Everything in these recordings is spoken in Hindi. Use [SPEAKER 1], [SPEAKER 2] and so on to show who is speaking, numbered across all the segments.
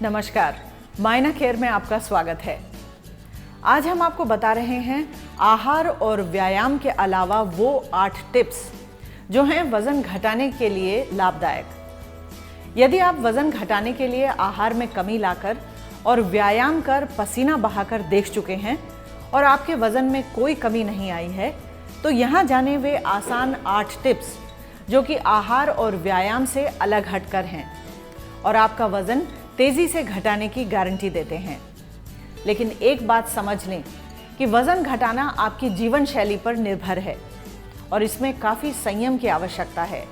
[SPEAKER 1] नमस्कार, मायना केयर में आपका स्वागत है। आज हम आपको बता रहे हैं आहार और व्यायाम के अलावा वो 8 टिप्स जो हैं वजन घटाने के लिए लाभदायक। यदि आप वजन घटाने के लिए आहार में कमी लाकर और व्यायाम कर पसीना बहाकर देख चुके हैं और आपके वजन में कोई कमी नहीं आई है, तो यहाँ जाने वे आसान 8 टिप्स जो कि आहार और व्यायाम से अलग हटकर हैं और आपका वजन तेजी से घटाने की गारंटी देते हैं। लेकिन एक बात समझ लें कि वजन घटाना आपकी जीवन शैली पर निर्भर है और इसमें काफी संयम की आवश्यकता है।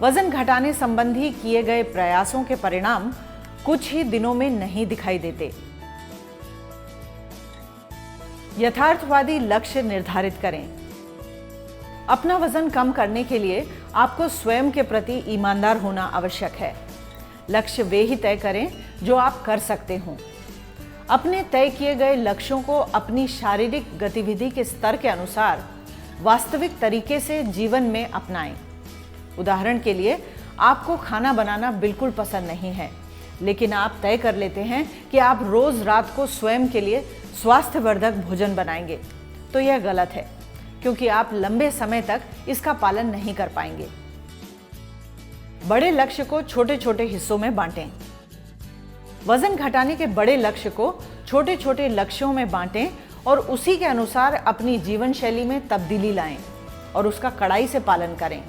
[SPEAKER 1] वजन घटाने संबंधी किए गए प्रयासों के परिणाम कुछ ही दिनों में नहीं दिखाई देते। यथार्थवादी लक्ष्य निर्धारित करें। अपना वजन कम करने के लिए आपको स्वयं के प्रति ईमानदार होना आवश्यक है। लक्ष्य वे ही तय करें जो आप कर सकते हों। अपने तय किए गए लक्ष्यों को अपनी शारीरिक गतिविधि के स्तर के अनुसार वास्तविक तरीके से जीवन में अपनाएं। उदाहरण के लिए, आपको खाना बनाना बिल्कुल पसंद नहीं है, लेकिन आप तय कर लेते हैं कि आप रोज रात को स्वयं के लिए स्वास्थ्यवर्धक भोजन बनाएंगे, तो यह गलत है क्योंकि आप लंबे समय तक इसका पालन नहीं कर पाएंगे। बड़े लक्ष्य को छोटे छोटे हिस्सों में बांटें। वजन घटाने के बड़े लक्ष्य को छोटे छोटे लक्ष्यों में बांटें और उसी के अनुसार अपनी जीवन शैली में तब्दीली लाएं और उसका कड़ाई से पालन करें।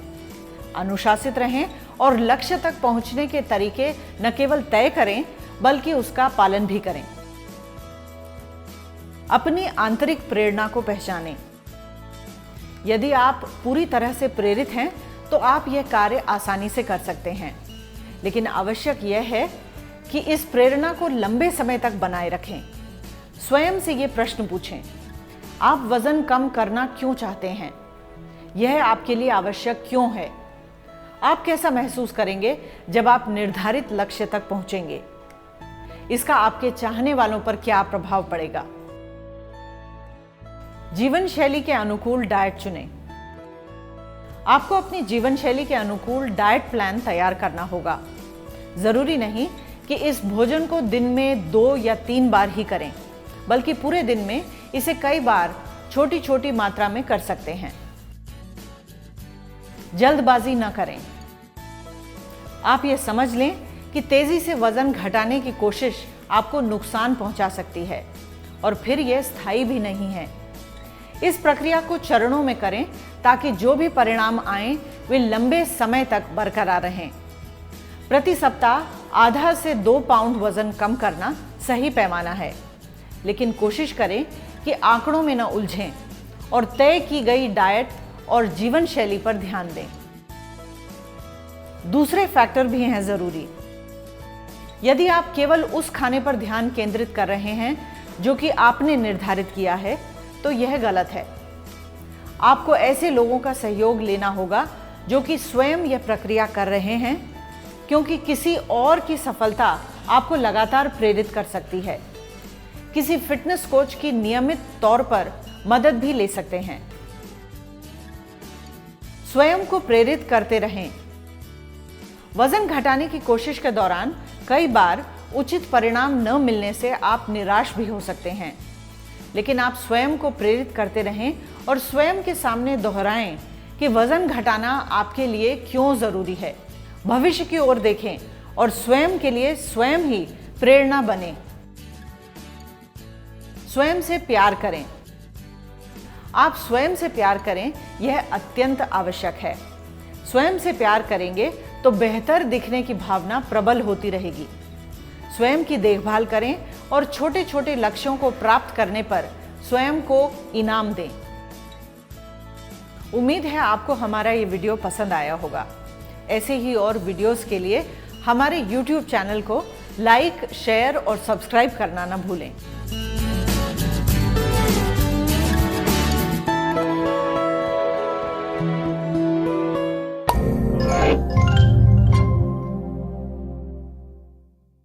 [SPEAKER 1] अनुशासित रहें और लक्ष्य तक पहुंचने के तरीके न केवल तय करें बल्कि उसका पालन भी करें। अपनी आंतरिक प्रेरणा को पहचानें। यदि आप पूरी तरह से प्रेरित हैं तो आप यह कार्य आसानी से कर सकते हैं, लेकिन आवश्यक यह है कि इस प्रेरणा को लंबे समय तक बनाए रखें। स्वयं से ये प्रश्न पूछें, आप वजन कम करना क्यों चाहते हैं? यह आपके लिए आवश्यक क्यों है? आप कैसा महसूस करेंगे जब आप निर्धारित लक्ष्य तक पहुंचेंगे? इसका आपके चाहने वालों पर क्या प्रभाव पड़ेगा? जीवन शैली के अनुकूल डाइट चुनें। आपको अपनी जीवन शैली के अनुकूल डाइट प्लान तैयार करना होगा। जरूरी नहीं कि इस भोजन को दिन में 2 या 3 बार ही करें, बल्कि पूरे दिन में इसे कई बार छोटी छोटी मात्रा में कर सकते हैं। जल्दबाजी न करें। आप ये समझ लें कि तेजी से वजन घटाने की कोशिश आपको नुकसान पहुंचा सकती है और फिर यह स्थायी भी नहीं है। इस प्रक्रिया को चरणों में करें ताकि जो भी परिणाम आए वे लंबे समय तक बरकरार रहें। प्रति सप्ताह आधा से 2 पाउंड वजन कम करना सही पैमाना है, लेकिन कोशिश करें कि आंकड़ों में न उलझें और तय की गई डाइट और जीवन शैली पर ध्यान दें। दूसरे फैक्टर भी हैं जरूरी। यदि आप केवल उस खाने पर ध्यान केंद्रित कर रहे हैं जो कि आपने निर्धारित किया है, तो यह गलत है। आपको ऐसे लोगों का सहयोग लेना होगा जो कि स्वयं यह प्रक्रिया कर रहे हैं, क्योंकि किसी और की सफलता आपको लगातार प्रेरित कर सकती है। किसी फिटनेस कोच की नियमित तौर पर मदद भी ले सकते हैं। स्वयं को प्रेरित करते रहें। वजन घटाने की कोशिश के दौरान कई बार उचित परिणाम न मिलने से आप निराश भी हो सकते हैं, लेकिन आप स्वयं को प्रेरित करते रहें और स्वयं के सामने दोहराएं कि वजन घटाना आपके लिए क्यों जरूरी है। भविष्य की ओर देखें और स्वयं के लिए स्वयं ही प्रेरणा बने। स्वयं से प्यार करें। आप स्वयं से प्यार करें, यह अत्यंत आवश्यक है। स्वयं से प्यार करेंगे तो बेहतर दिखने की भावना प्रबल होती रहेगी। स्वयं की देखभाल करें और छोटे छोटे लक्ष्यों को प्राप्त करने पर स्वयं को इनाम दें। उम्मीद है आपको हमारा ये वीडियो पसंद आया होगा। ऐसे ही और वीडियोस के लिए हमारे YouTube चैनल को लाइक, शेयर और सब्सक्राइब करना न भूलें।